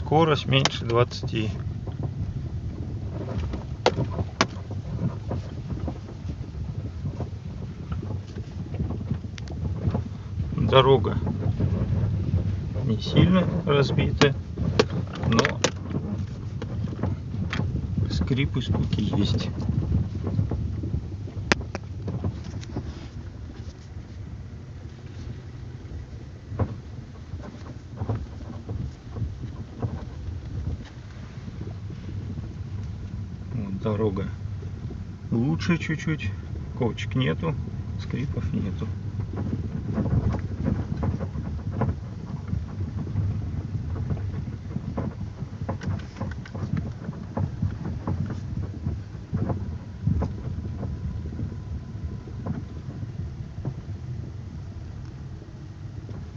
скорость меньше 20. Дорога не сильно разбита, но скрип и стуки есть. Вот дорога лучше чуть-чуть, кочек нету, скрипов нету.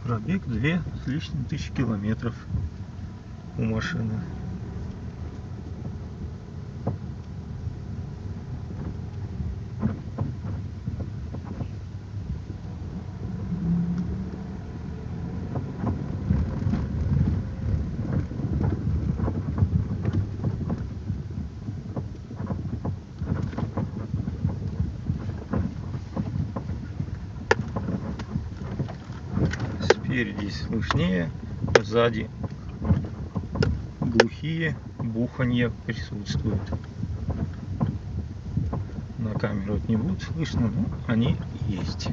Пробег 2 с лишним тысяч километров у машины. Спереди слышнее, сзади глухие буханье присутствует. На камеру это не будет слышно, но они есть.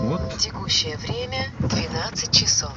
Вот. Текущее время 12 часов.